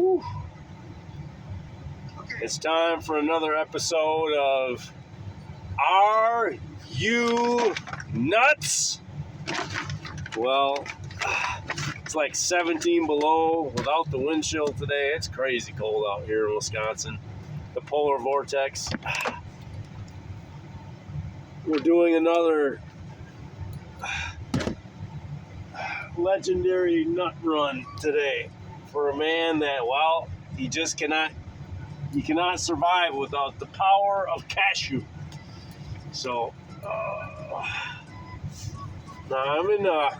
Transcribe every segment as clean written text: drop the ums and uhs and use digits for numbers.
Whew. It's time for another episode of Are You Nuts? Well, it's like 17 below without the wind chill today. It's crazy cold out here in Wisconsin. The polar vortex. We're doing another legendary nut run today for a man that, well, he cannot survive without the power of cashew. So, now I'm in a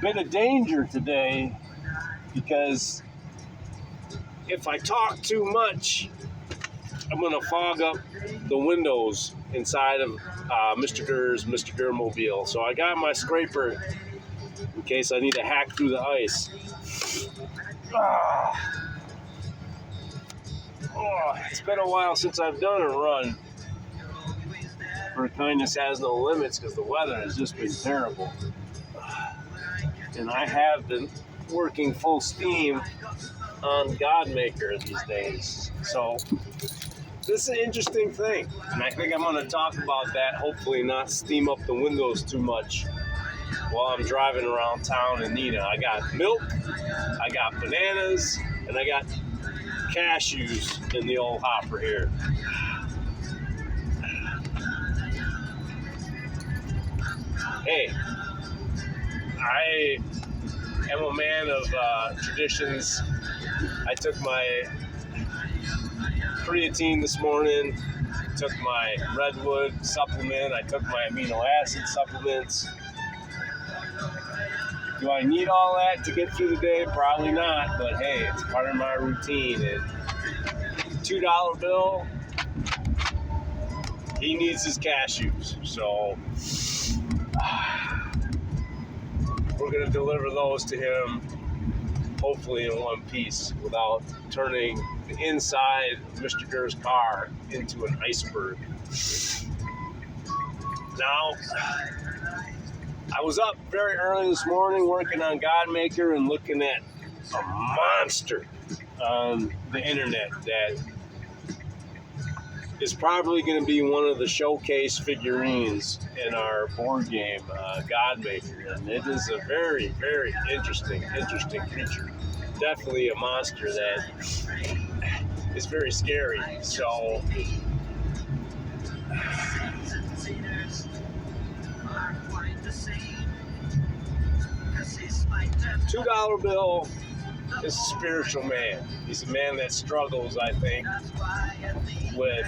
bit of danger today because if I talk too much, I'm going to fog up the windows inside of Mr. Gurr mobile. So I got my scraper in case I need to hack through the ice. It's been a while since I've done a run for Kindness Has No Limits because the weather has just been terrible. And I have been working full steam on Godmaker these days. So this is an interesting thing. And I think I'm going to talk about that, hopefully not steam up the windows too much while I'm driving around town in Neenah. I got milk, I got bananas, and I got cashews in the old hopper here. Hey, I am a man of traditions. I took my creatine this morning, took my redwood supplement, I took my amino acid supplements. Do I need all that to get through the day? Probably not, but hey, it's part of my routine. And $2 bill, he needs his cashews. So we're going to deliver those to him, hopefully in one piece, without turning the inside of Mr. Gurr's car into an iceberg. Now, I was up very early this morning working on Godmaker and looking at a monster on the internet that is probably going to be one of the showcase figurines in our board game, Godmaker. And it is a very, very interesting creature. Definitely a monster that is very scary. So $2 bill is a spiritual man. He's a man that struggles, I think, with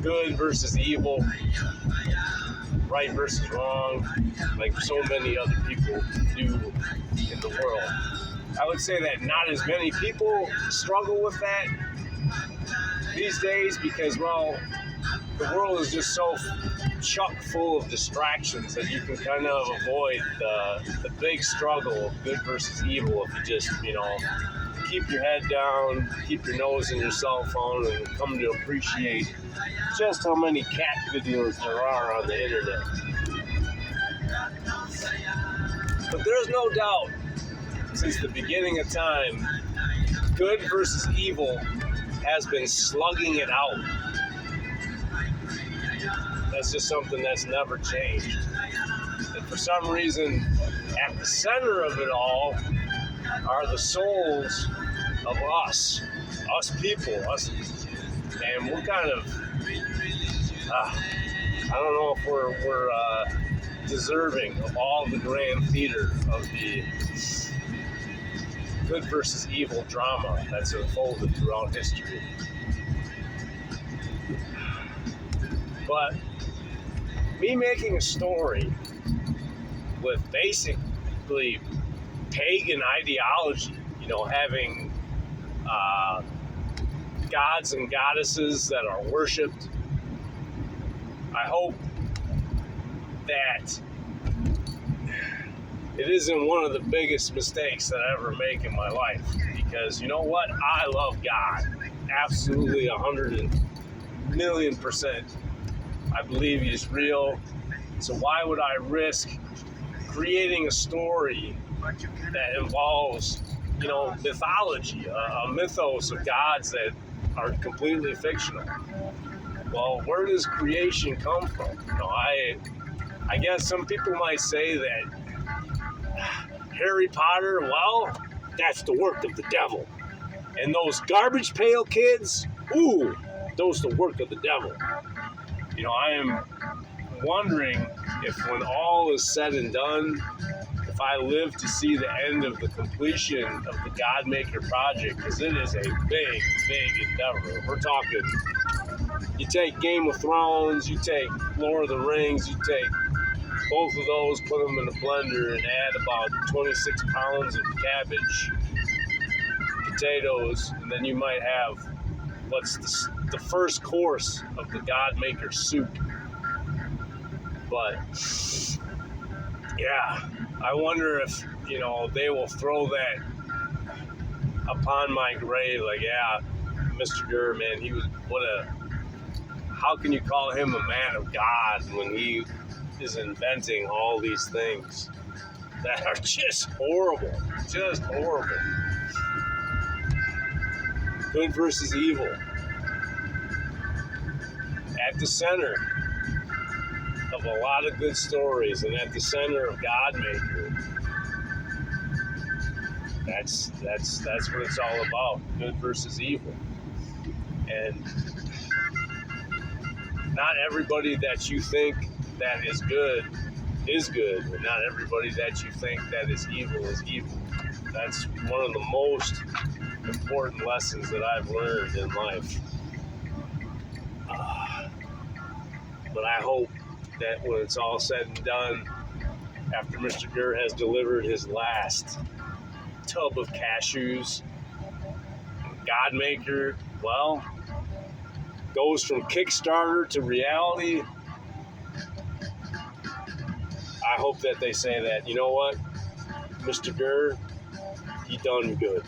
good versus evil, right versus wrong, like so many other people do in the world. I would say that not as many people struggle with that these days because, well, the world is just so chock full of distractions that you can kind of avoid the big struggle of good versus evil if you just, keep your head down, keep your nose in your cell phone, and come to appreciate just how many cat videos there are on the internet. But there's no doubt, since the beginning of time, good versus evil has been slugging it out. That's just something that's never changed. And for some reason, at the center of it all are the souls of us people, and we're kind of, I don't know if we're deserving of all the grand theater of the good versus evil drama that's unfolded throughout history. But me making a story with basically pagan ideology, having gods and goddesses that are worshipped, I hope that it isn't one of the biggest mistakes that I ever make in my life. Because you know what? I love God. Absolutely 100,000,000%. I believe He's real. So why would I risk creating a story that involves mythology, a mythos of gods that are completely fictional. Well, where does creation come from? I guess some people might say that Harry Potter, well, that's the work of the devil. And those garbage pail kids, ooh, those the work of the devil. I am wondering if when all is said and done, if I live to see the end of the completion of the Godmaker project, because it is a big, big endeavor. We're talking, you take Game of Thrones, you take Lord of the Rings, you take both of those, put them in a blender and add about 26 pounds of cabbage, potatoes, and then you might have what's the first course of the Godmaker soup. But yeah, I wonder if they will throw that upon my grave. Like, yeah, Mr. Gurr, man, he was how can you call him a man of God when he is inventing all these things that are just horrible, just horrible. Good versus evil. At the center of a lot of good stories, and at the center of Godmaker, that's what it's all about. Good versus evil. And not everybody that you think that is good, and not everybody that you think that is evil. That's one of the most important lessons that I've learned in life. But I hope that when it's all said and done, after Mr. Gurr has delivered his last tub of cashews, Godmaker, well, goes from Kickstarter to reality. I hope that they say that, you know what, Mr. Gurr, he done good.